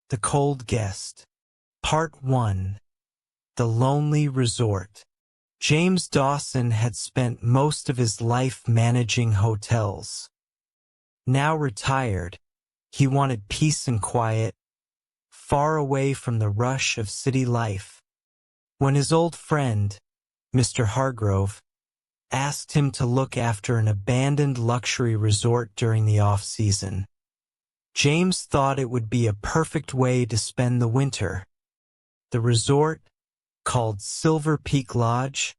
The Cold Guest. Part 1. The Lonely Resort. James Dawson had spent most of his life managing hotels. Now retired, he wanted peace and quiet, far away from the rush of city life. When his old friend, Mr. Hargrove, asked him to look after an abandoned luxury resort during the off-season, James thought it would be a perfect way to spend the winter. The resort, called Silver Peak Lodge,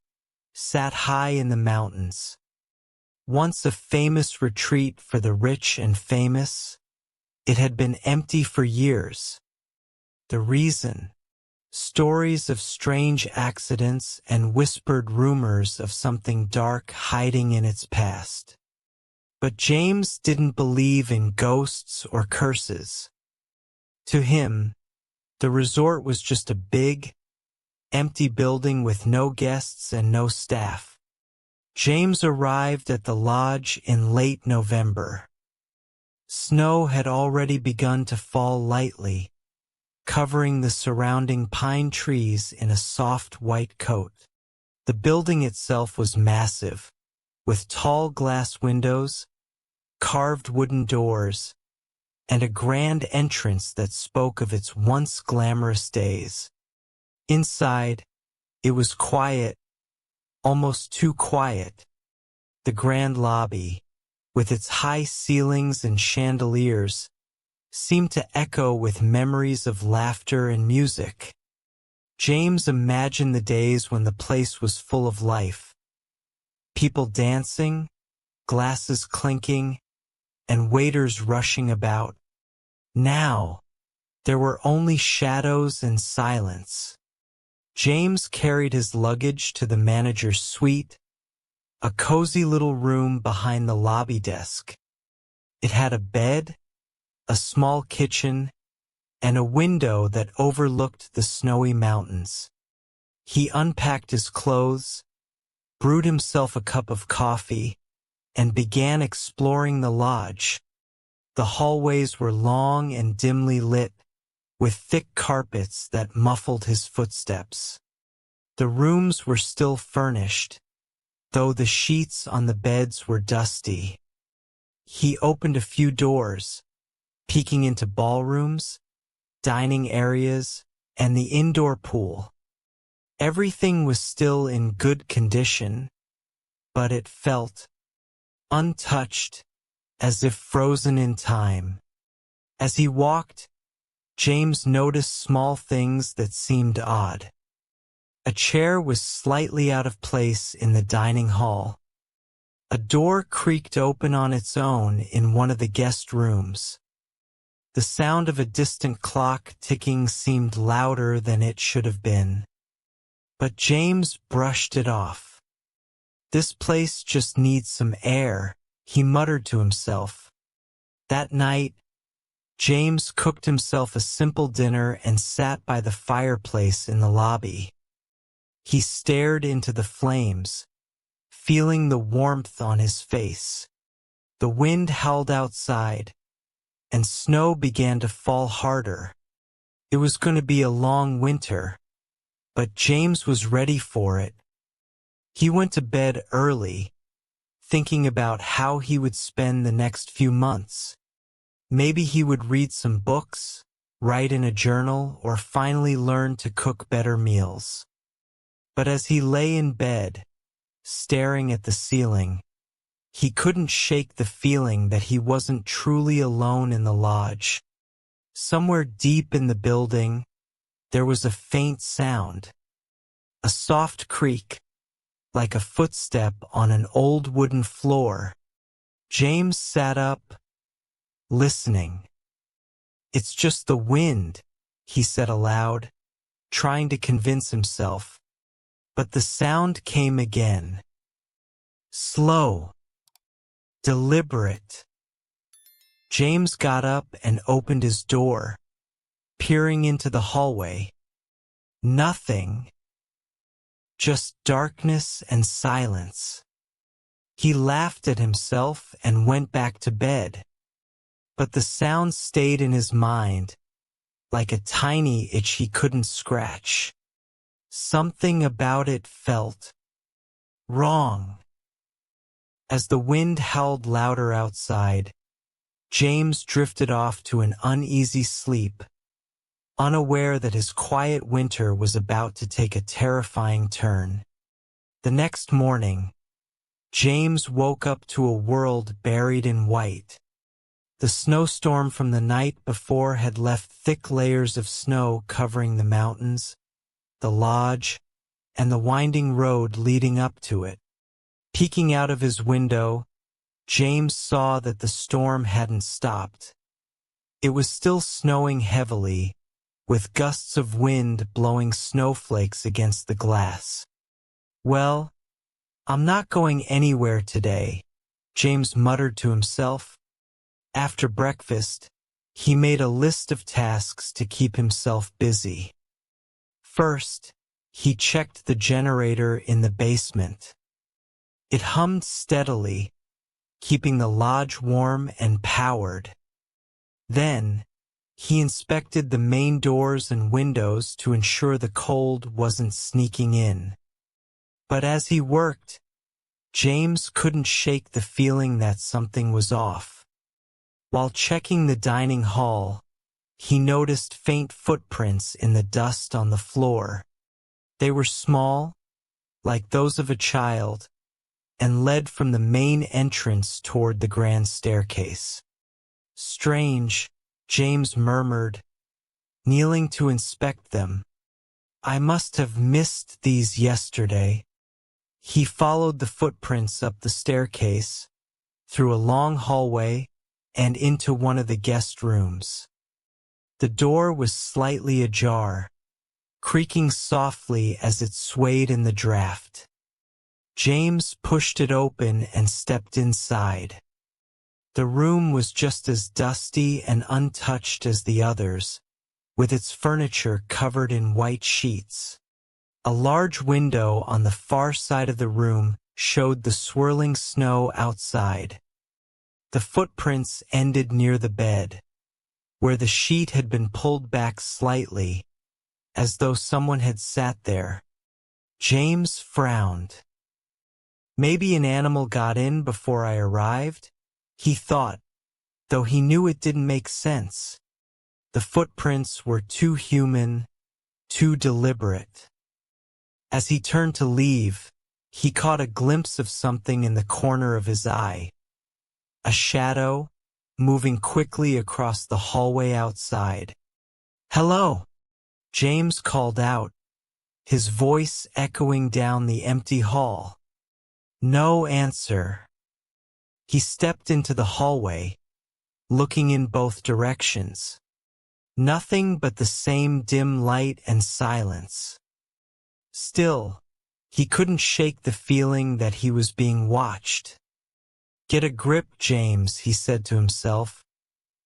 sat high in the mountains. Once a famous retreat for the rich and famous, it had been empty for years. The reason? Stories of strange accidents and whispered rumors of something dark hiding in its past. But James didn't believe in ghosts or curses. To him, the resort was just a big, empty building with no guests and no staff. James arrived at the lodge in late November. Snow had already begun to fall lightly, covering the surrounding pine trees in a soft white coat. The building itself was massive, with tall glass windows, carved wooden doors, and a grand entrance that spoke of its once glamorous days. Inside, it was quiet, almost too quiet. The grand lobby, with its high ceilings and chandeliers, seemed to echo with memories of laughter and music. James imagined the days when the place was full of life. People dancing, glasses clinking, and waiters rushing about. Now, there were only shadows and silence. James carried his luggage to the manager's suite, a cozy little room behind the lobby desk. It had a bed, a small kitchen, and a window that overlooked the snowy mountains. He unpacked his clothes, brewed himself a cup of coffee, and began exploring the lodge. The hallways were long and dimly lit, with thick carpets that muffled his footsteps. The rooms were still furnished, though the sheets on the beds were dusty. He opened a few doors, peeking into ballrooms, dining areas, and the indoor pool. Everything was still in good condition, but it felt untouched, as if frozen in time. As he walked, James noticed small things that seemed odd. A chair was slightly out of place in the dining hall. A door creaked open on its own in one of the guest rooms. The sound of a distant clock ticking seemed louder than it should have been. But James brushed it off. "This place just needs some air," he muttered to himself. That night, James cooked himself a simple dinner and sat by the fireplace in the lobby. He stared into the flames, feeling the warmth on his face. The wind howled outside, and snow began to fall harder. It was going to be a long winter, but James was ready for it. He went to bed early, thinking about how he would spend the next few months. Maybe he would read some books, write in a journal, or finally learn to cook better meals. But as he lay in bed, staring at the ceiling, he couldn't shake the feeling that he wasn't truly alone in the lodge. Somewhere deep in the building, there was a faint sound, a soft creak, like a footstep on an old wooden floor. James sat up, listening. "It's just the wind," he said aloud, trying to convince himself. But the sound came again. Slow, deliberate. James got up and opened his door, peering into the hallway. Nothing. Just darkness and silence. He laughed at himself and went back to bed. But the sound stayed in his mind, like a tiny itch he couldn't scratch. Something about it felt wrong. As the wind howled louder outside, James drifted off to an uneasy sleep, unaware that his quiet winter was about to take a terrifying turn. The next morning, James woke up to a world buried in white. The snowstorm from the night before had left thick layers of snow covering the mountains, the lodge, and the winding road leading up to it. Peeking out of his window, James saw that the storm hadn't stopped. It was still snowing heavily, with gusts of wind blowing snowflakes against the glass. "Well, I'm not going anywhere today," James muttered to himself. After breakfast, he made a list of tasks to keep himself busy. First, he checked the generator in the basement. It hummed steadily, keeping the lodge warm and powered. Then, he inspected the main doors and windows to ensure the cold wasn't sneaking in. But as he worked, James couldn't shake the feeling that something was off. While checking the dining hall, he noticed faint footprints in the dust on the floor. They were small, like those of a child, and led from the main entrance toward the grand staircase. "Strange," James murmured, kneeling to inspect them. "I must have missed these yesterday." He followed the footprints up the staircase, through a long hallway, and into one of the guest rooms. The door was slightly ajar, creaking softly as it swayed in the draft. James pushed it open and stepped inside. The room was just as dusty and untouched as the others, with its furniture covered in white sheets. A large window on the far side of the room showed the swirling snow outside. The footprints ended near the bed, where the sheet had been pulled back slightly, as though someone had sat there. James frowned. "Maybe an animal got in before I arrived," he thought, though he knew it didn't make sense. The footprints were too human, too deliberate. As he turned to leave, he caught a glimpse of something in the corner of his eye. A shadow, moving quickly across the hallway outside. "Hello," James called out, his voice echoing down the empty hall. No answer. He stepped into the hallway, looking in both directions. Nothing but the same dim light and silence. Still, he couldn't shake the feeling that he was being watched. "Get a grip, James," he said to himself,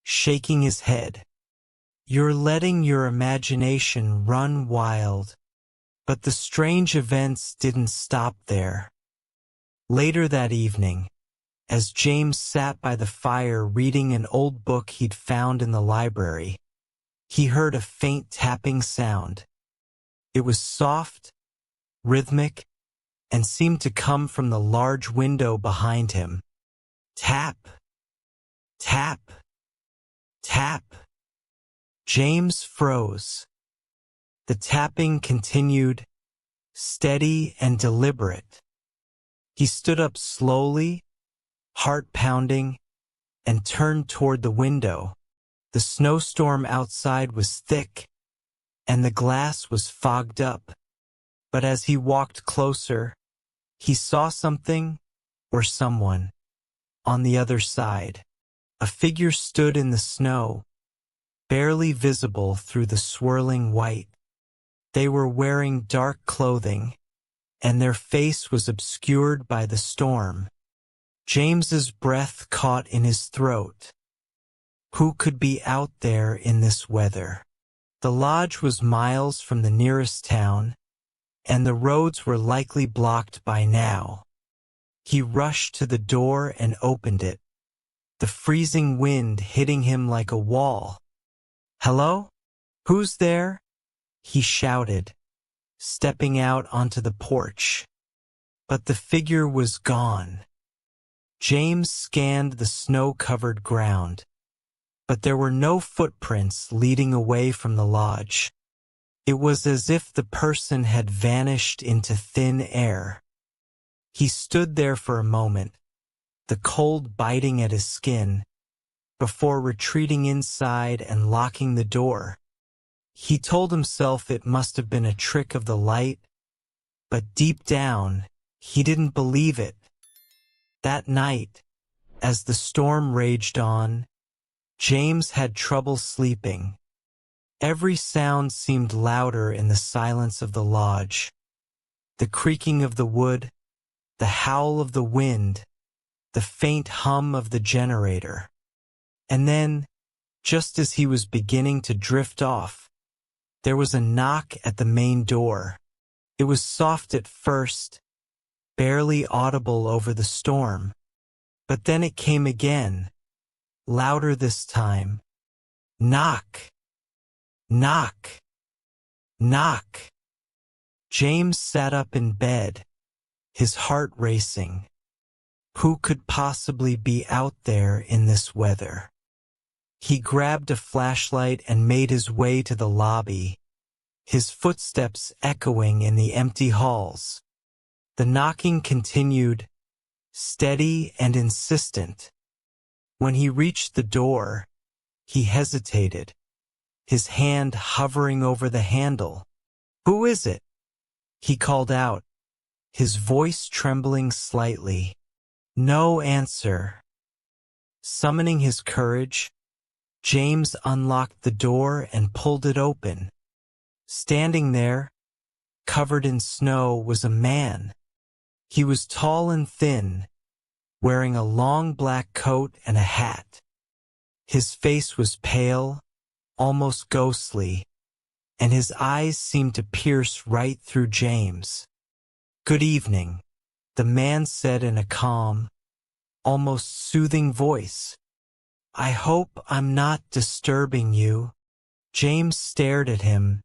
shaking his head. "You're letting your imagination run wild." But the strange events didn't stop there. Later that evening, as James sat by the fire reading an old book he'd found in the library, he heard a faint tapping sound. It was soft, rhythmic, and seemed to come from the large window behind him. Tap, tap, tap. James froze. The tapping continued, steady and deliberate. He stood up slowly, heart pounding, and turned toward the window. The snowstorm outside was thick, and the glass was fogged up. But as he walked closer, he saw something, or someone, on the other side. A figure stood in the snow, barely visible through the swirling white. They were wearing dark clothing, and their face was obscured by the storm. James's breath caught in his throat. Who could be out there in this weather? The lodge was miles from the nearest town, and the roads were likely blocked by now. He rushed to the door and opened it, the freezing wind hitting him like a wall. "Hello?" "Who's there?" he shouted, stepping out onto the porch. But the figure was gone. James scanned the snow-covered ground, but there were no footprints leading away from the lodge. It was as if the person had vanished into thin air. He stood there for a moment, the cold biting at his skin, before retreating inside and locking the door. He told himself it must have been a trick of the light, but deep down, he didn't believe it. That night, as the storm raged on, James had trouble sleeping. Every sound seemed louder in the silence of the lodge. The creaking of the wood, the howl of the wind, the faint hum of the generator. And then, just as he was beginning to drift off, there was a knock at the main door. It was soft at first, barely audible over the storm. But then it came again, louder this time. Knock! Knock! Knock! James sat up in bed, his heart racing. Who could possibly be out there in this weather? He grabbed a flashlight and made his way to the lobby, his footsteps echoing in the empty halls. The knocking continued, steady and insistent. When he reached the door, he hesitated, his hand hovering over the handle. "Who is it?" he called out, his voice trembling slightly. No answer. Summoning his courage, James unlocked the door and pulled it open. Standing there, covered in snow, was a man. He was tall and thin, wearing a long black coat and a hat. His face was pale, almost ghostly, and his eyes seemed to pierce right through James. "Good evening," the man said in a calm, almost soothing voice. "I hope I'm not disturbing you." James stared at him,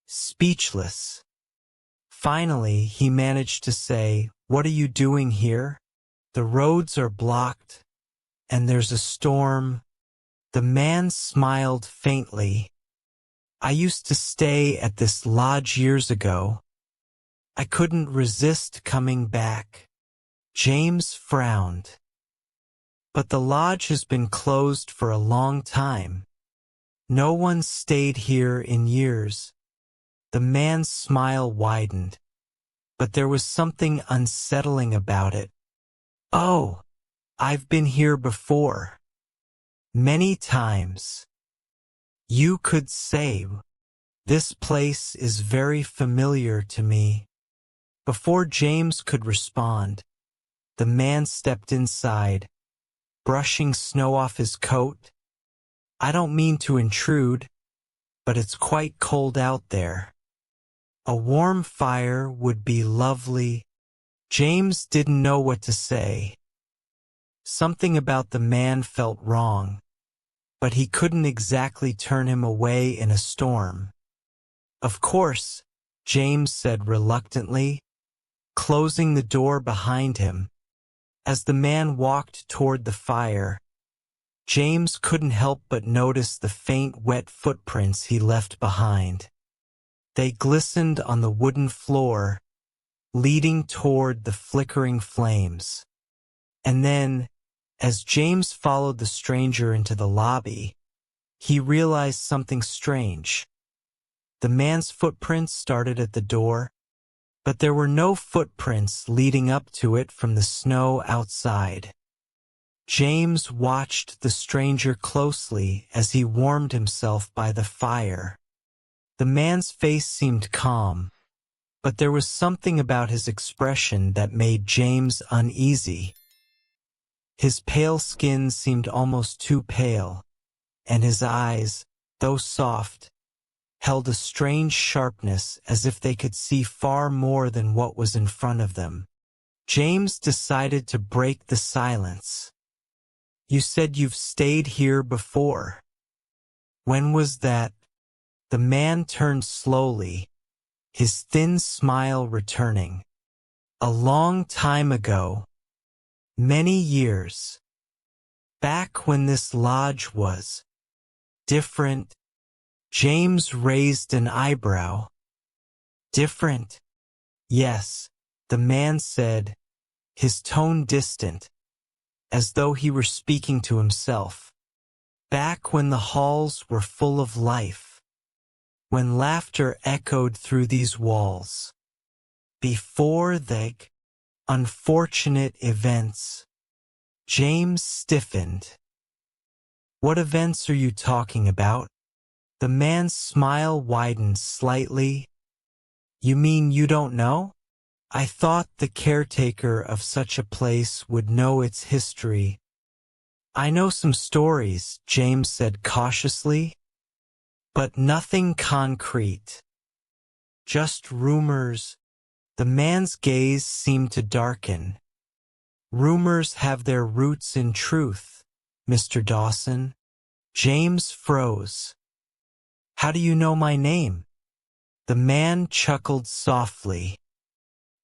speechless. Finally, he managed to say, "What are you doing here? The roads are blocked, and there's a storm." The man smiled faintly. "I used to stay at this lodge years ago. I couldn't resist coming back." James frowned. "But the lodge has been closed for a long time. No one stayed here in years." The man's smile widened, but there was something unsettling about it. "Oh, I've been here before. Many times. You could say, this place is very familiar to me." Before James could respond, the man stepped inside, brushing snow off his coat. "I don't mean to intrude, but it's quite cold out there. A warm fire would be lovely." James didn't know what to say. Something about the man felt wrong, but he couldn't exactly turn him away in a storm. "Of course," James said reluctantly, closing the door behind him. As the man walked toward the fire, James couldn't help but notice the faint wet footprints he left behind. They glistened on the wooden floor, leading toward the flickering flames. And then, as James followed the stranger into the lobby, he realized something strange. The man's footprints started at the door, but there were no footprints leading up to it from the snow outside. James watched the stranger closely as he warmed himself by the fire. The man's face seemed calm, but there was something about his expression that made James uneasy. His pale skin seemed almost too pale, and his eyes, though soft, held a strange sharpness as if they could see far more than what was in front of them. James decided to break the silence. "You said you've stayed here before. When was that?" The man turned slowly, his thin smile returning. A long time ago, many years, back when this lodge was different. James raised an eyebrow. Different? Yes, the man said, his tone distant, as though he were speaking to himself. Back when the halls were full of life, when laughter echoed through these walls. Before the unfortunate events. James stiffened. What events are you talking about? The man's smile widened slightly. You mean you don't know? I thought the caretaker of such a place would know its history. I know some stories, James said cautiously, but nothing concrete. Just rumors. The man's gaze seemed to darken. Rumors have their roots in truth, Mr. Dawson. James froze. How do you know my name? The man chuckled softly.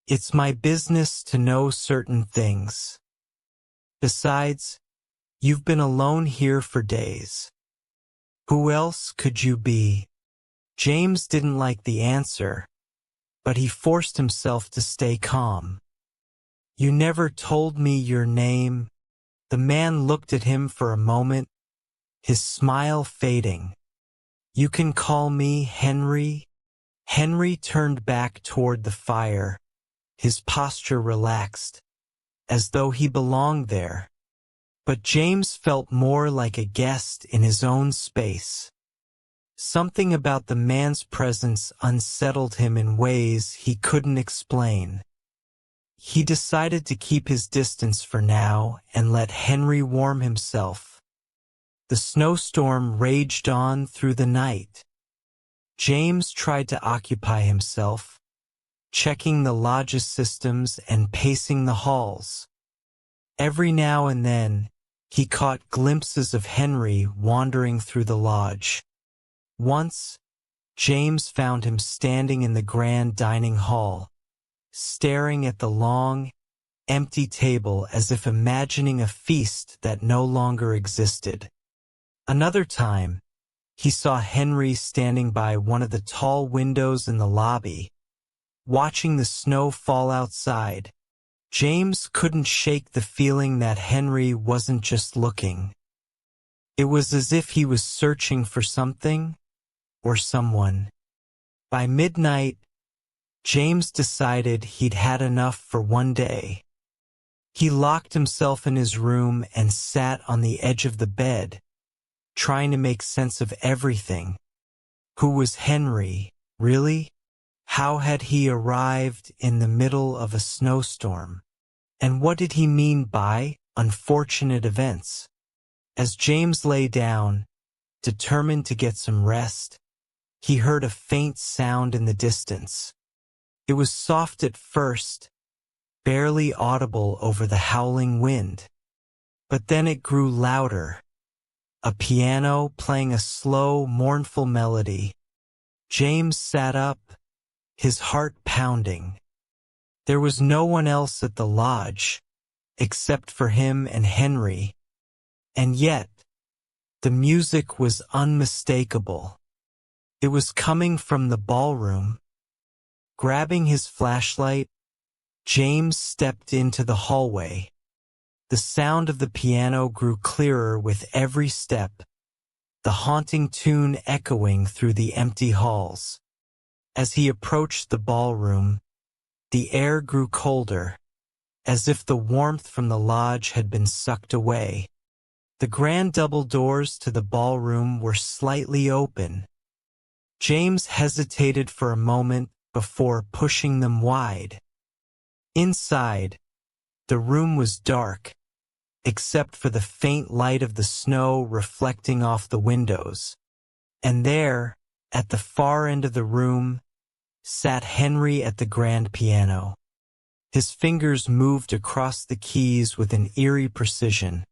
It's my business to know certain things. Besides, you've been alone here for days. Who else could you be? James didn't like the answer, but he forced himself to stay calm. You never told me your name. The man looked at him for a moment, his smile fading. You can call me Henry. Henry turned back toward the fire, his posture relaxed, as though he belonged there. But James felt more like a guest in his own space. Something about the man's presence unsettled him in ways he couldn't explain. He decided to keep his distance for now and let Henry warm himself. The snowstorm raged on through the night. James tried to occupy himself, checking the lodge's systems and pacing the halls. Every now and then, he caught glimpses of Henry wandering through the lodge. Once, James found him standing in the grand dining hall, staring at the long, empty table as if imagining a feast that no longer existed. Another time, he saw Henry standing by one of the tall windows in the lobby, watching the snow fall outside. James couldn't shake the feeling that Henry wasn't just looking. It was as if he was searching for something or someone. By midnight, James decided he'd had enough for one day. He locked himself in his room and sat on the edge of the bed, trying to make sense of everything. Who was Henry, really? How had he arrived in the middle of a snowstorm? And what did he mean by unfortunate events? As James lay down, determined to get some rest, he heard a faint sound in the distance. It was soft at first, barely audible over the howling wind. But then it grew louder. A piano playing a slow, mournful melody. James sat up, his heart pounding. There was no one else at the lodge, except for him and Henry. And yet, the music was unmistakable. It was coming from the ballroom. Grabbing his flashlight, James stepped into the hallway. The sound of the piano grew clearer with every step, the haunting tune echoing through the empty halls. As he approached the ballroom, the air grew colder, as if the warmth from the lodge had been sucked away. The grand double doors to the ballroom were slightly open. James hesitated for a moment before pushing them wide. Inside, the room was dark, except for the faint light of the snow reflecting off the windows. And there, at the far end of the room, sat Henry at the grand piano. His fingers moved across the keys with an eerie precision,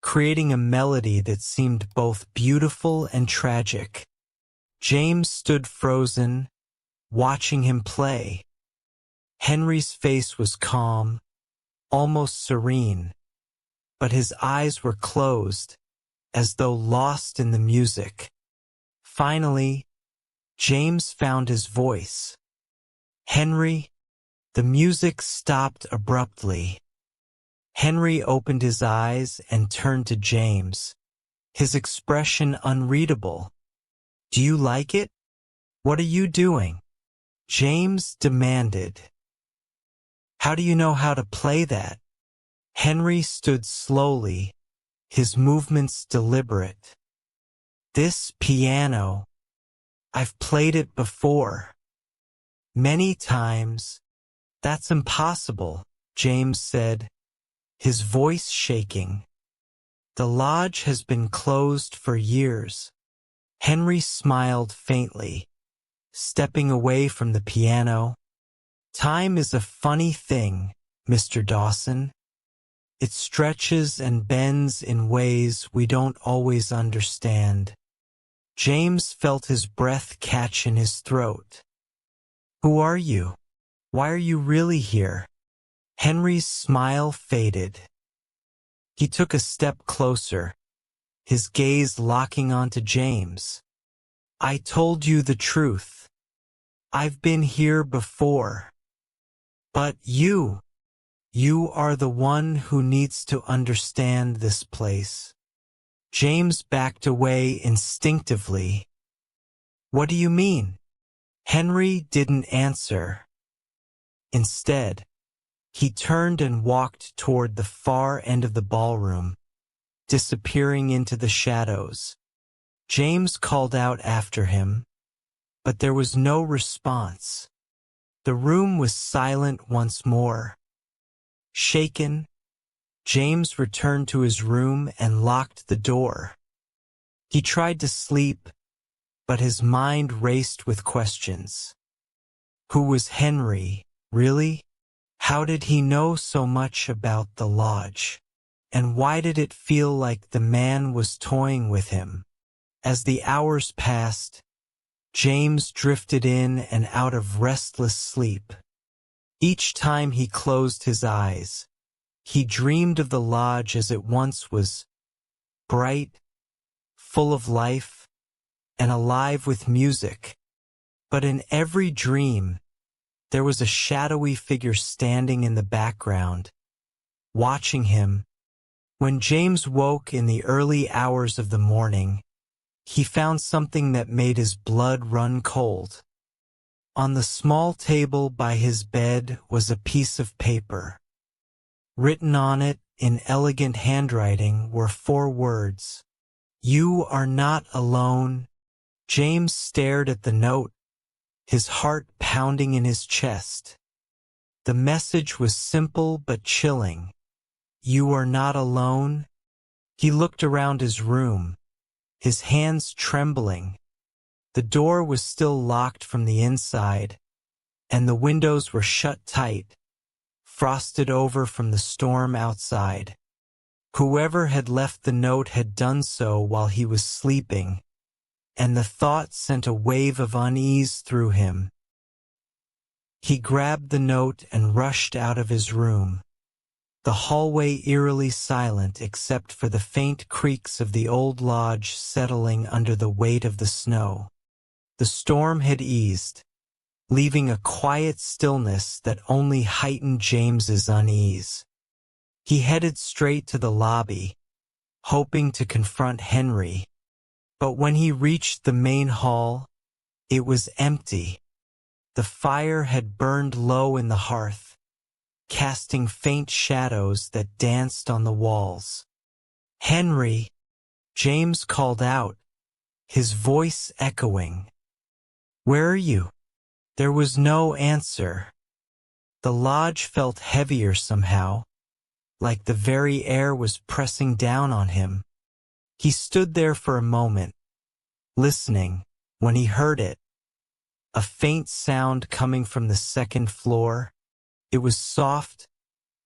creating a melody that seemed both beautiful and tragic. James stood frozen, watching him play. Henry's face was calm, almost serene, but his eyes were closed, as though lost in the music. Finally, James found his voice. "Henry." The music stopped abruptly. Henry opened his eyes and turned to James, his expression unreadable. "Do you like it? What are you doing?" James demanded. "How do you know how to play that?" Henry stood slowly, his movements deliberate. "This piano, I've played it before. Many times." "That's impossible," James said, his voice shaking. "The lodge has been closed for years." Henry smiled faintly, stepping away from the piano. "Time is a funny thing, Mr. Dawson. It stretches and bends in ways we don't always understand." James felt his breath catch in his throat. "Who are you? Why are you really here?" Henry's smile faded. He took a step closer, his gaze locking onto James. "I told you the truth. I've been here before. But you are the one who needs to understand this place." James backed away instinctively. "What do you mean?" Henry didn't answer. Instead, he turned and walked toward the far end of the ballroom, disappearing into the shadows. James called out after him, but there was no response. The room was silent once more. Shaken, James returned to his room and locked the door. He tried to sleep, but his mind raced with questions. Who was Henry, really? How did he know so much about the lodge? And why did it feel like the man was toying with him? As the hours passed, James drifted in and out of restless sleep. Each time he closed his eyes, he dreamed of the lodge as it once was, bright, full of life, and alive with music. But in every dream, there was a shadowy figure standing in the background, watching him. When James woke in the early hours of the morning, he found something that made his blood run cold. On the small table by his bed was a piece of paper. Written on it in elegant handwriting were 4 words. "You are not alone." James stared at the note, his heart pounding in his chest. The message was simple but chilling. "You are not alone." He looked around his room, his hands trembling. The door was still locked from the inside, and the windows were shut tight, frosted over from the storm outside. Whoever had left the note had done so while he was sleeping, and the thought sent a wave of unease through him. He grabbed the note and rushed out of his room, the hallway eerily silent except for the faint creaks of the old lodge settling under the weight of the snow. The storm had eased, leaving a quiet stillness that only heightened James's unease. He headed straight to the lobby, hoping to confront Henry. But when he reached the main hall, it was empty. The fire had burned low in the hearth, casting faint shadows that danced on the walls. "Henry," James called out, his voice echoing. "Where are you?" There was no answer. The lodge felt heavier somehow, like the very air was pressing down on him. He stood there for a moment, listening, when he heard it. A faint sound coming from the second floor. It was soft,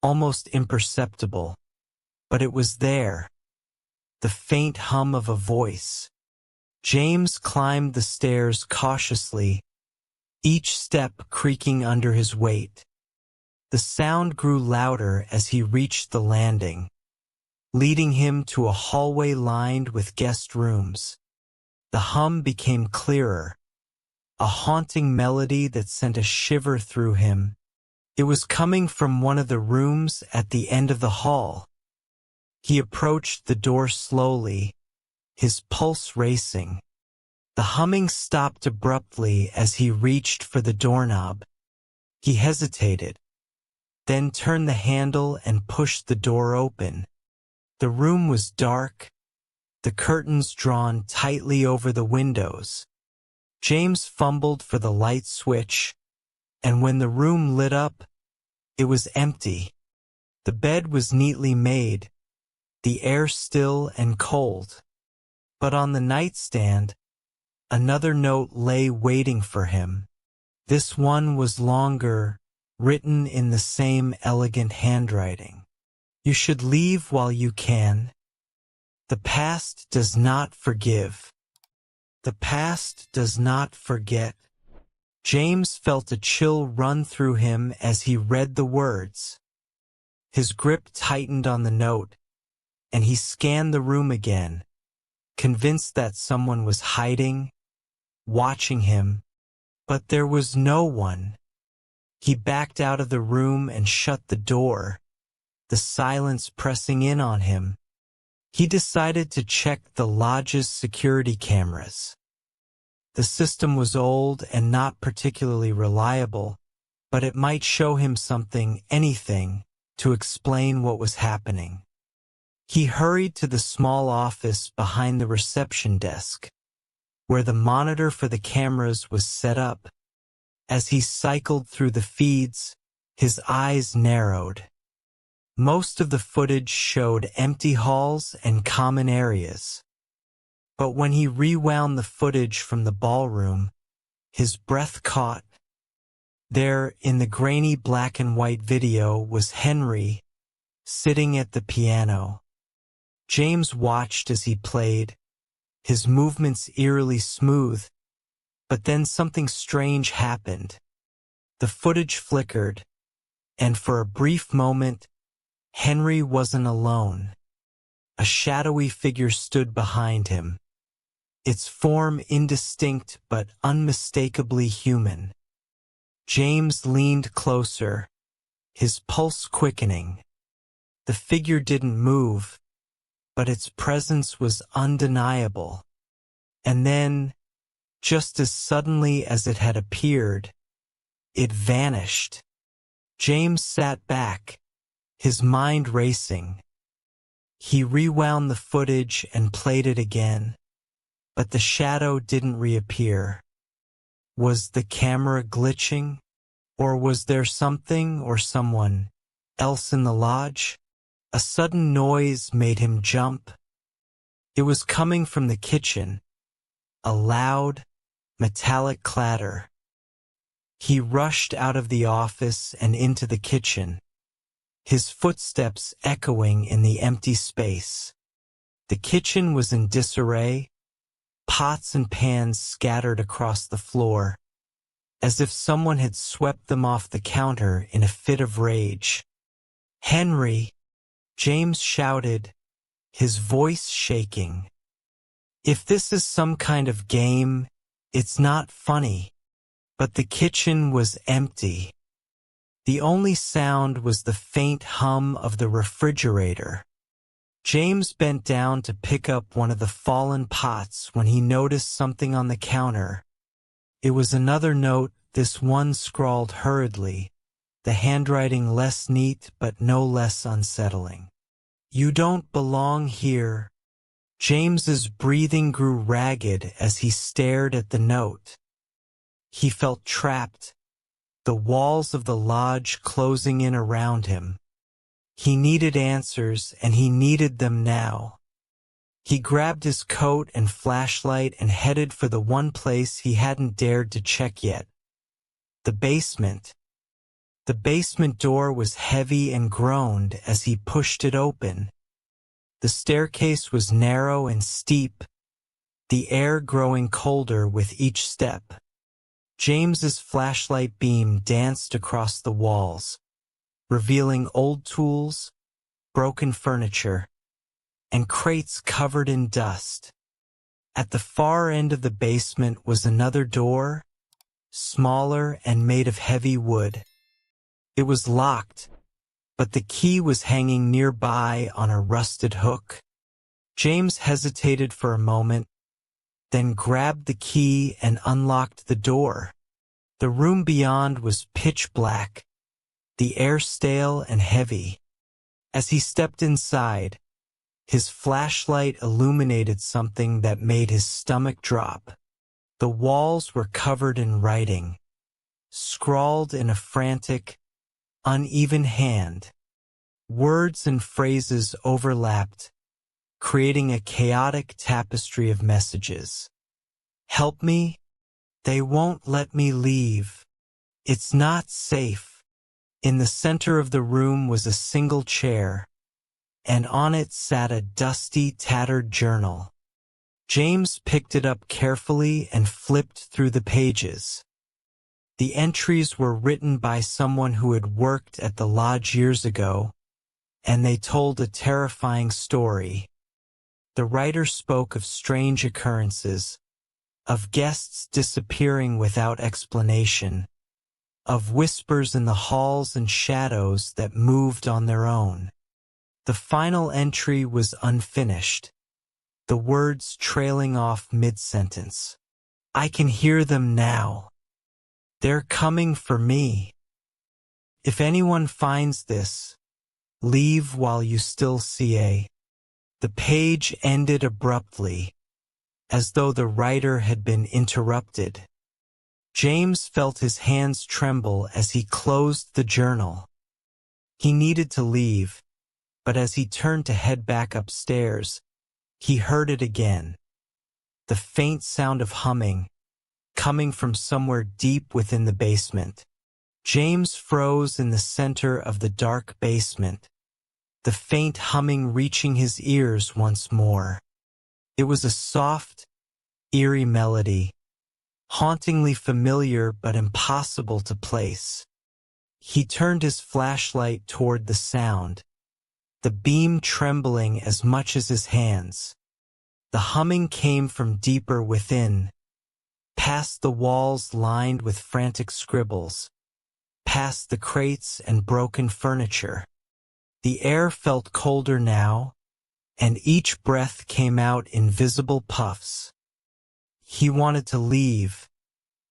almost imperceptible, but it was there. The faint hum of a voice. James climbed the stairs cautiously, each step creaking under his weight. The sound grew louder as he reached the landing, leading him to a hallway lined with guest rooms. The hum became clearer, a haunting melody that sent a shiver through him. It was coming from one of the rooms at the end of the hall. He approached the door slowly, his pulse racing. The humming stopped abruptly as he reached for the doorknob. He hesitated, then turned the handle and pushed the door open. The room was dark, the curtains drawn tightly over the windows. James fumbled for the light switch, and when the room lit up, it was empty. The bed was neatly made, the air still and cold. But on the nightstand, another note lay waiting for him. This one was longer, written in the same elegant handwriting. You should leave while you can. The past does not forgive. The past does not forget. James felt a chill run through him as he read the words. His grip tightened on the note, and he scanned the room again, convinced that someone was hiding, watching him, but there was no one. He backed out of the room and shut the door, the silence pressing in on him. He decided to check the lodge's security cameras. The system was old and not particularly reliable, but it might show him something, anything, to explain what was happening. He hurried to the small office behind the reception desk, where the monitor for the cameras was set up. As he cycled through the feeds, his eyes narrowed. Most of the footage showed empty halls and common areas. But when he rewound the footage from the ballroom, his breath caught. There, in the grainy black and white video, was Henry, sitting at the piano. James watched as he played, his movements eerily smooth, but then something strange happened. The footage flickered, and for a brief moment, Henry wasn't alone. A shadowy figure stood behind him, its form indistinct but unmistakably human. James leaned closer, his pulse quickening. The figure didn't move, but its presence was undeniable. And then, just as suddenly as it had appeared, it vanished. James sat back, his mind racing. He rewound the footage and played it again, but the shadow didn't reappear. Was the camera glitching, or was there something or someone else in the lodge? A sudden noise made him jump. It was coming from the kitchen, a loud, metallic clatter. He rushed out of the office and into the kitchen, his footsteps echoing in the empty space. The kitchen was in disarray, pots and pans scattered across the floor, as if someone had swept them off the counter in a fit of rage. "Henry!" James shouted, his voice shaking. If this is some kind of game, it's not funny. But the kitchen was empty. The only sound was the faint hum of the refrigerator. James bent down to pick up one of the fallen pots when he noticed something on the counter. It was another note, this one scrawled hurriedly, the handwriting less neat but no less unsettling. "You don't belong here." James's breathing grew ragged as he stared at the note. He felt trapped, the walls of the lodge closing in around him. He needed answers, and he needed them now. He grabbed his coat and flashlight and headed for the one place he hadn't dared to check yet. The basement. The basement door was heavy and groaned as he pushed it open. The staircase was narrow and steep, the air growing colder with each step. James's flashlight beam danced across the walls, revealing old tools, broken furniture, and crates covered in dust. At the far end of the basement was another door, smaller and made of heavy wood. It was locked, but the key was hanging nearby on a rusted hook. James hesitated for a moment, then grabbed the key and unlocked the door. The room beyond was pitch black, the air stale and heavy. As he stepped inside, his flashlight illuminated something that made his stomach drop. The walls were covered in writing, scrawled in a frantic, uneven hand. Words and phrases overlapped, creating a chaotic tapestry of messages. "Help me? They won't let me leave. It's not safe." In the center of the room was a single chair, and on it sat a dusty, tattered journal. James picked it up carefully and flipped through the pages. The entries were written by someone who had worked at the lodge years ago, and they told a terrifying story. The writer spoke of strange occurrences, of guests disappearing without explanation, of whispers in the halls and shadows that moved on their own. The final entry was unfinished, the words trailing off mid-sentence. "I can hear them now. They're coming for me. If anyone finds this, leave while you still see a..." The page ended abruptly, as though the writer had been interrupted. James felt his hands tremble as he closed the journal. He needed to leave, but as he turned to head back upstairs, he heard it again. The faint sound of humming, coming from somewhere deep within the basement. James froze in the center of the dark basement, the faint humming reaching his ears once more. It was a soft, eerie melody, hauntingly familiar but impossible to place. He turned his flashlight toward the sound, the beam trembling as much as his hands. The humming came from deeper within, past the walls lined with frantic scribbles, past the crates and broken furniture. The air felt colder now, and each breath came out in visible puffs. He wanted to leave,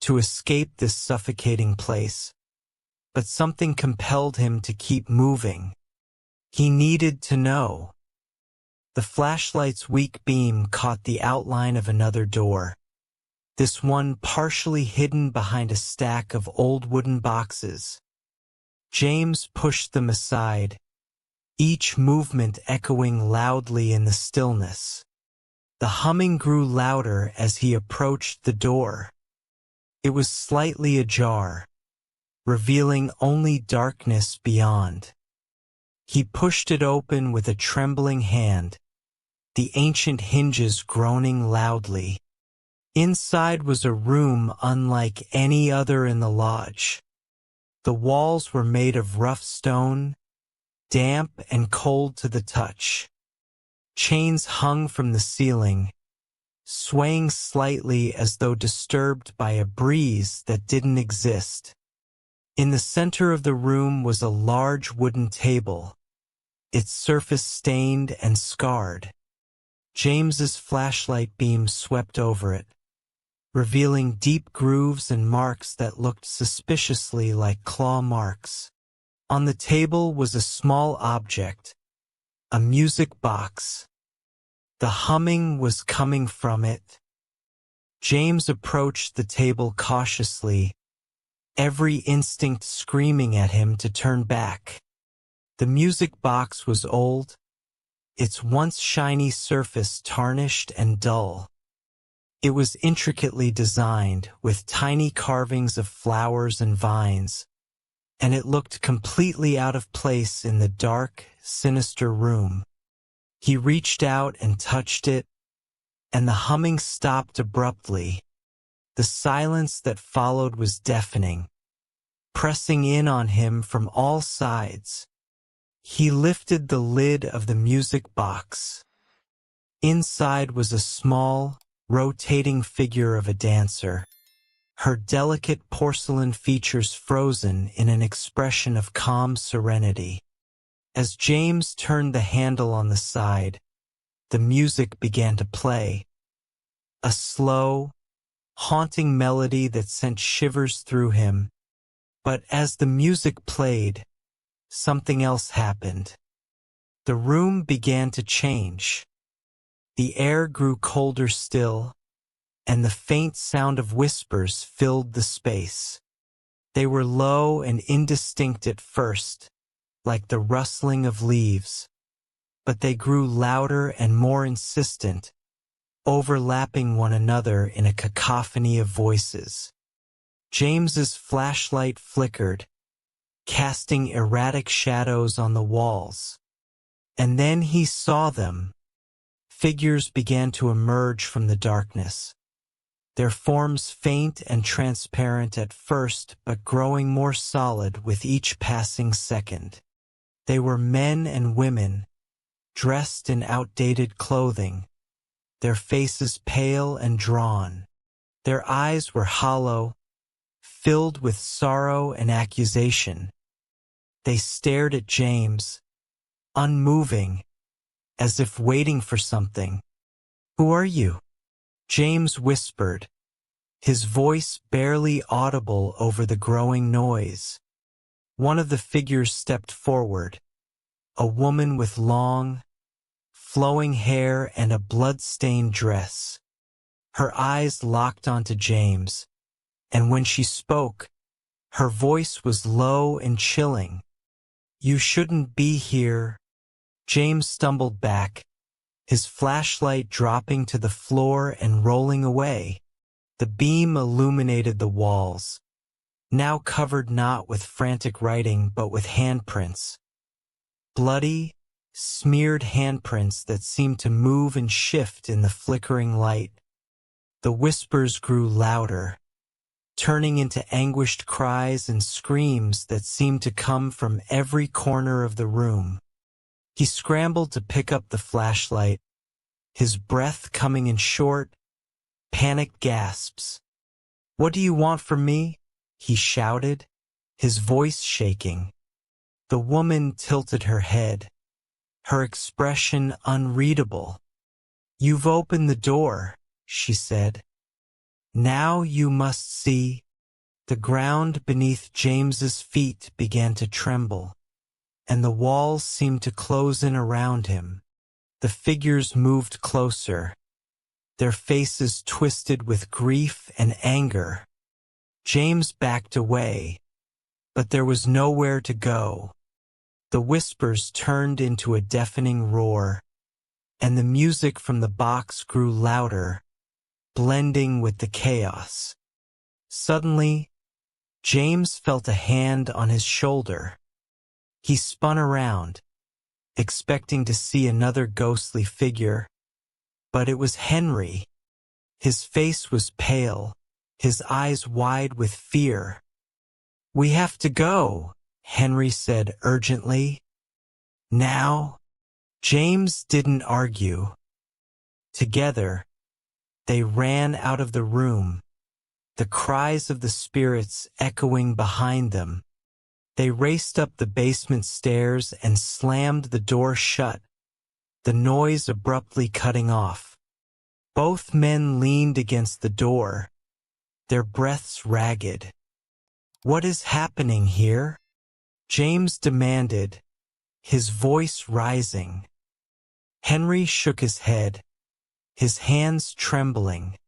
to escape this suffocating place, but something compelled him to keep moving. He needed to know. The flashlight's weak beam caught the outline of another door, this one partially hidden behind a stack of old wooden boxes. James pushed them aside, each movement echoing loudly in the stillness. The humming grew louder as he approached the door. It was slightly ajar, revealing only darkness beyond. He pushed it open with a trembling hand, the ancient hinges groaning loudly. Inside was a room unlike any other in the lodge. The walls were made of rough stone, damp and cold to the touch. Chains hung from the ceiling, swaying slightly as though disturbed by a breeze that didn't exist. In the center of the room was a large wooden table, its surface stained and scarred. James's flashlight beam swept over it, revealing deep grooves and marks that looked suspiciously like claw marks. On the table was a small object, a music box. The humming was coming from it. James approached the table cautiously, every instinct screaming at him to turn back. The music box was old, its once shiny surface tarnished and dull. It was intricately designed, with tiny carvings of flowers and vines, and it looked completely out of place in the dark, sinister room. He reached out and touched it, and the humming stopped abruptly. The silence that followed was deafening, pressing in on him from all sides. He lifted the lid of the music box. Inside was a small, rotating figure of a dancer, her delicate porcelain features frozen in an expression of calm serenity. As James turned the handle on the side, the music began to play. A slow, haunting melody that sent shivers through him. But as the music played, something else happened. The room began to change. The air grew colder still, and the faint sound of whispers filled the space. They were low and indistinct at first, like the rustling of leaves, but they grew louder and more insistent, overlapping one another in a cacophony of voices. James's flashlight flickered, casting erratic shadows on the walls. And then he saw them. Figures began to emerge from the darkness, their forms faint and transparent at first, but growing more solid with each passing second. They were men and women, dressed in outdated clothing, their faces pale and drawn. Their eyes were hollow, filled with sorrow and accusation. They stared at James, unmoving, as if waiting for something. "Who are you?" James whispered, his voice barely audible over the growing noise. One of the figures stepped forward, a woman with long, flowing hair and a blood-stained dress. Her eyes locked onto James, and when she spoke, her voice was low and chilling. "You shouldn't be here." James stumbled back, his flashlight dropping to the floor and rolling away. The beam illuminated the walls, now covered not with frantic writing but with handprints. Bloody, smeared handprints that seemed to move and shift in the flickering light. The whispers grew louder, turning into anguished cries and screams that seemed to come from every corner of the room. He scrambled to pick up the flashlight, his breath coming in short, panicked gasps. "What do you want from me?" he shouted, his voice shaking. The woman tilted her head, her expression unreadable. "You've opened the door," she said. "Now you must see." The ground beneath James's feet began to tremble, and the walls seemed to close in around him. The figures moved closer, their faces twisted with grief and anger. James backed away, but there was nowhere to go. The whispers turned into a deafening roar, and the music from the box grew louder, blending with the chaos. Suddenly, James felt a hand on his shoulder. He spun around, expecting to see another ghostly figure, but it was Henry. His face was pale, his eyes wide with fear. "We have to go," Henry said urgently. "Now?" James didn't argue. Together, they ran out of the room, the cries of the spirits echoing behind them. They raced up the basement stairs and slammed the door shut, the noise abruptly cutting off. Both men leaned against the door, their breaths ragged. "What is happening here?" James demanded, his voice rising. Henry shook his head, his hands trembling.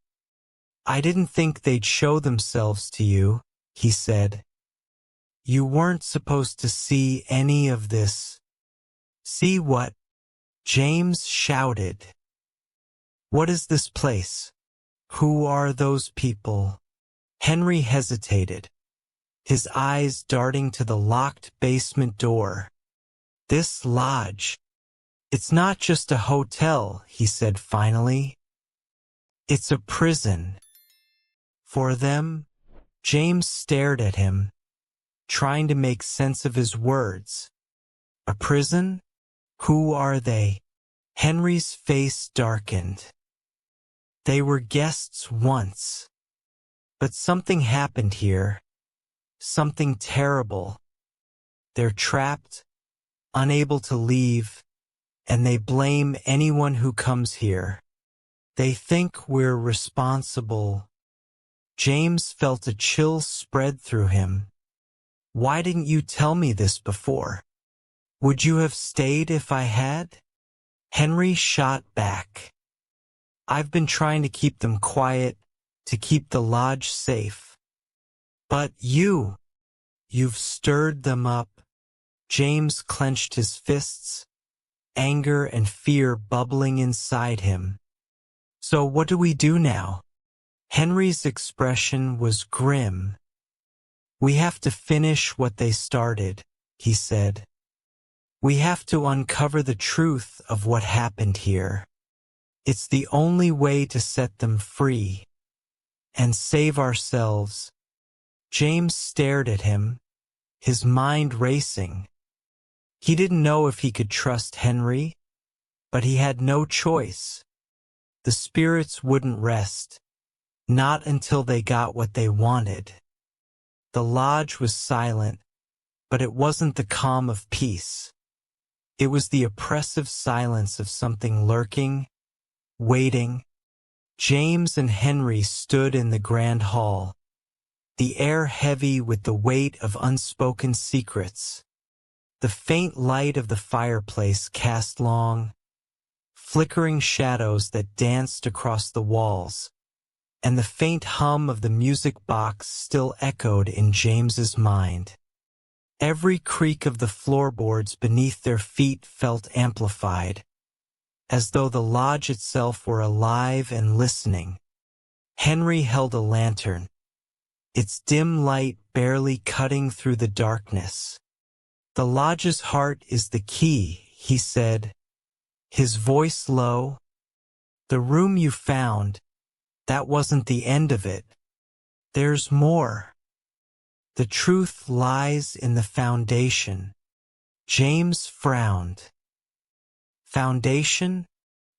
"I didn't think they'd show themselves to you," he said. "You weren't supposed to see any of this." "See what?" James shouted. "What is this place? Who are those people?" Henry hesitated, his eyes darting to the locked basement door. "This lodge. It's not just a hotel," he said finally. It's a prison. For them, James stared at him, trying to make sense of his words. A prison? Who are they? Henry's face darkened. They were guests once. But something happened here. Something terrible. They're trapped, unable to leave, and they blame anyone who comes here. They think we're responsible. James felt a chill spread through him. Why didn't you tell me this before? Would you have stayed if I had? Henry shot back. I've been trying to keep them quiet, to keep the lodge safe. But you've stirred them up. James clenched his fists, anger and fear bubbling inside him. So what do we do now? Henry's expression was grim. We have to finish what they started, he said. We have to uncover the truth of what happened here. It's the only way to set them free and save ourselves. James stared at him, his mind racing. He didn't know if he could trust Henry, but he had no choice. The spirits wouldn't rest, not until they got what they wanted. The lodge was silent, but it wasn't the calm of peace. It was the oppressive silence of something lurking, waiting. James and Henry stood in the grand hall, the air heavy with the weight of unspoken secrets. The faint light of the fireplace cast long, flickering shadows that danced across the walls, and the faint hum of the music box still echoed in James's mind. Every creak of the floorboards beneath their feet felt amplified, as though the lodge itself were alive and listening. Henry held a lantern, its dim light barely cutting through the darkness. The lodge's heart is the key, he said, his voice low. The room you found, that wasn't the end of it. There's more. The truth lies in the foundation. James frowned. Foundation?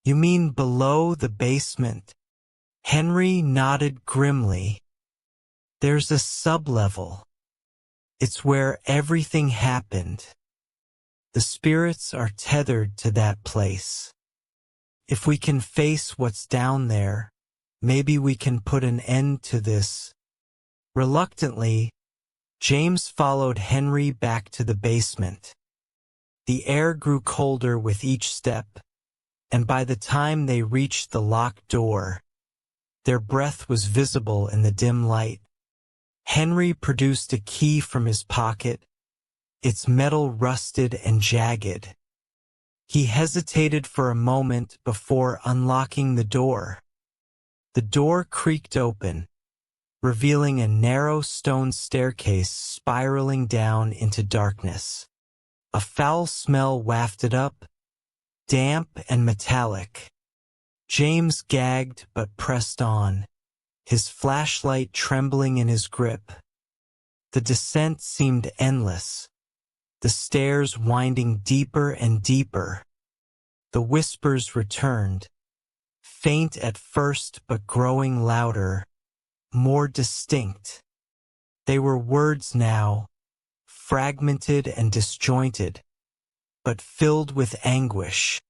You mean below the basement? Henry nodded grimly. There's a sublevel. It's where everything happened. The spirits are tethered to that place. If we can face what's down there, maybe we can put an end to this. Reluctantly, James followed Henry back to the basement. The air grew colder with each step, and by the time they reached the locked door, their breath was visible in the dim light. Henry produced a key from his pocket, its metal rusted and jagged. He hesitated for a moment before unlocking the door. The door creaked open, revealing a narrow stone staircase spiraling down into darkness. A foul smell wafted up, damp and metallic. James gagged but pressed on, his flashlight trembling in his grip. The descent seemed endless, the stairs winding deeper and deeper. The whispers returned, faint at first but growing louder, more distinct. They were words now, fragmented and disjointed, but filled with anguish.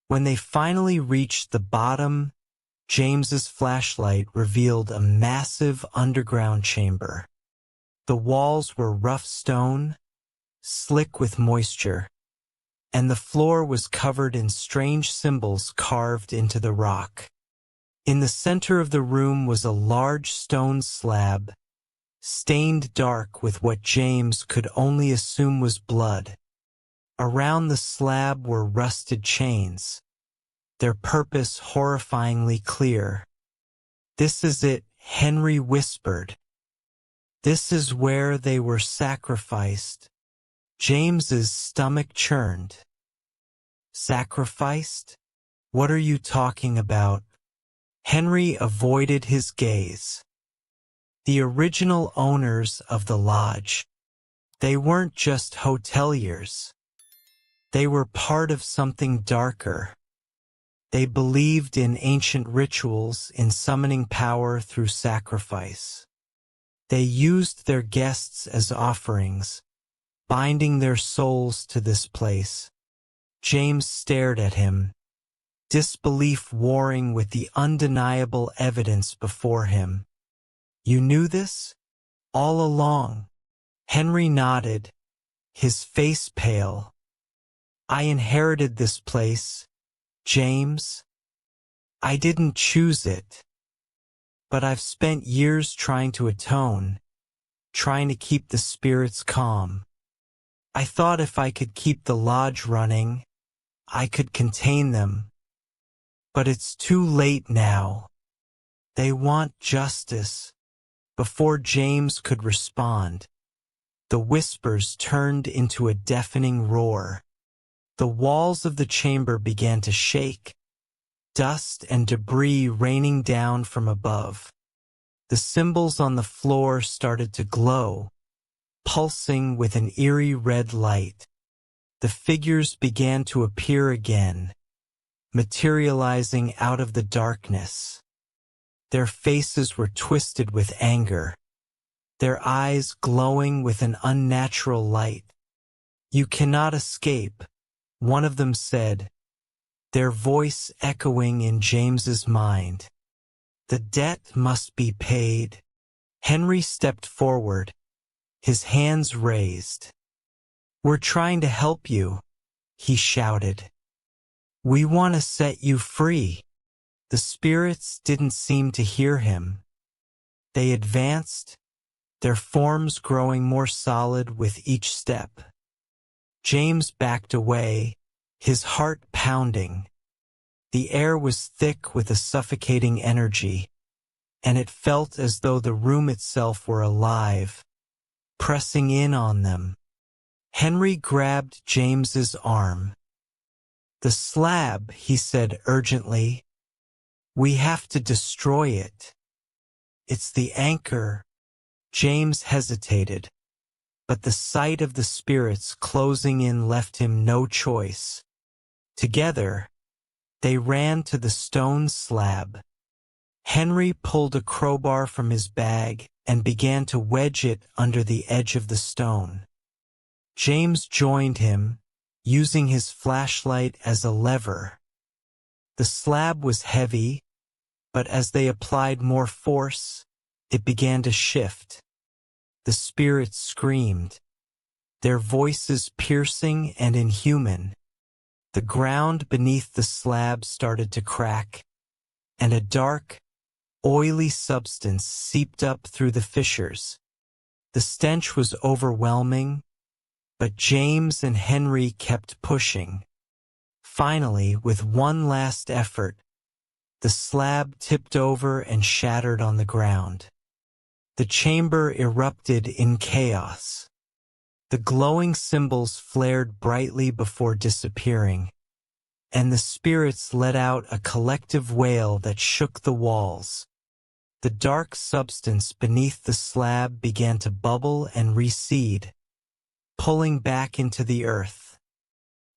When they finally reached the bottom, James's flashlight revealed a massive underground chamber. The walls were rough stone, slick with moisture, and the floor was covered in strange symbols carved into the rock. In the center of the room was a large stone slab, stained dark with what James could only assume was blood. Around the slab were rusted chains, their purpose horrifyingly clear. "This is it," Henry whispered. "This is where they were sacrificed." James's stomach churned. "Sacrificed? What are you talking about?" Henry avoided his gaze. The original owners of the lodge. They weren't just hoteliers. They were part of something darker. They believed in ancient rituals, in summoning power through sacrifice. They used their guests as offerings, binding their souls to this place. James stared at him, disbelief warring with the undeniable evidence before him. You knew this? All along? Henry nodded, his face pale. I inherited this place, James. I didn't choose it. But I've spent years trying to atone, trying to keep the spirits calm. I thought if I could keep the lodge running, I could contain them. But it's too late now. They want justice. Before James could respond, the whispers turned into a deafening roar. The walls of the chamber began to shake, dust and debris raining down from above. The symbols on the floor started to glow, pulsing with an eerie red light. The figures began to appear again, materializing out of the darkness. Their faces were twisted with anger, their eyes glowing with an unnatural light. You cannot escape, one of them said, their voice echoing in James's mind. The debt must be paid. Henry stepped forward, his hands raised. We're trying to help you, he shouted. We want to set you free. The spirits didn't seem to hear him. They advanced, their forms growing more solid with each step. James backed away, his heart pounding. The air was thick with a suffocating energy, and it felt as though the room itself were alive, pressing in on them. Henry grabbed James's arm. The slab, he said urgently. We have to destroy it. It's the anchor. James hesitated, but the sight of the spirits closing in left him no choice. Together, they ran to the stone slab. Henry pulled a crowbar from his bag and began to wedge it under the edge of the stone. James joined him, using his flashlight as a lever. The slab was heavy, but as they applied more force, it began to shift. The spirits screamed, their voices piercing and inhuman. The ground beneath the slab started to crack, and a dark, oily substance seeped up through the fissures. The stench was overwhelming, but James and Henry kept pushing. Finally, with one last effort, the slab tipped over and shattered on the ground. The chamber erupted in chaos. The glowing symbols flared brightly before disappearing, and the spirits let out a collective wail that shook the walls. The dark substance beneath the slab began to bubble and recede, pulling back into the earth.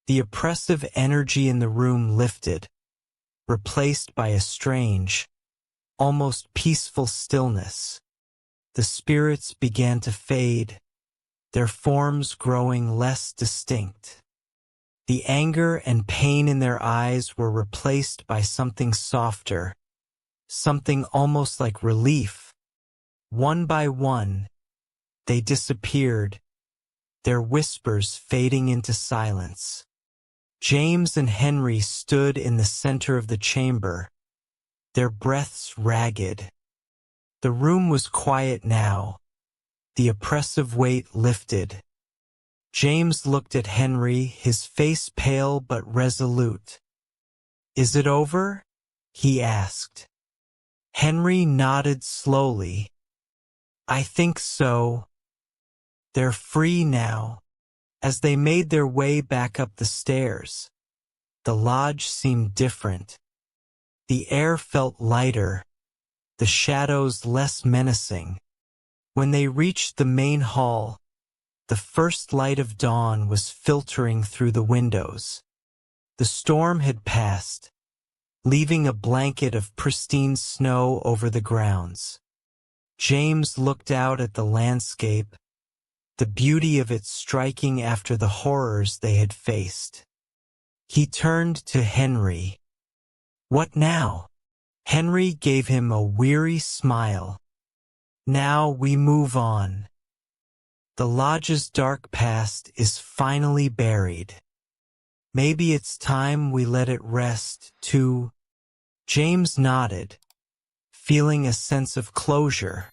The oppressive energy in the room lifted, replaced by a strange, almost peaceful stillness. The spirits began to fade, their forms growing less distinct. The anger and pain in their eyes were replaced by something softer, something almost like relief. One by one, they disappeared, their whispers fading into silence. James and Henry stood in the center of the chamber, their breaths ragged. The room was quiet now, the oppressive weight lifted. James looked at Henry, his face pale but resolute. Is it over? He asked. Henry nodded slowly. I think so. They're free now. As they made their way back up the stairs, the lodge seemed different. The air felt lighter, the shadows less menacing. When they reached the main hall, the first light of dawn was filtering through the windows. The storm had passed, leaving a blanket of pristine snow over the grounds. James looked out at the landscape, the beauty of it striking after the horrors they had faced. He turned to Henry. "What now?" Henry gave him a weary smile. "Now we move on. The lodge's dark past is finally buried. Maybe it's time we let it rest, too." James nodded, feeling a sense of closure.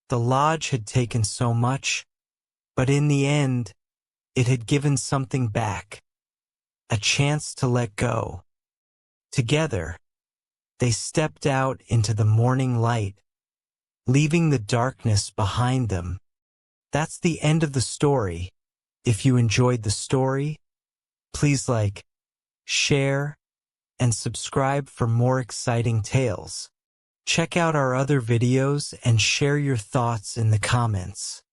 The lodge had taken so much, but in the end, it had given something back, a chance to let go. Together, they stepped out into the morning light, leaving the darkness behind them. That's the end of the story. If you enjoyed the story, please like, share, and subscribe for more exciting tales. Check out our other videos and share your thoughts in the comments.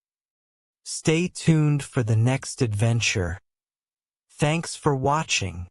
Stay tuned for the next adventure. Thanks for watching.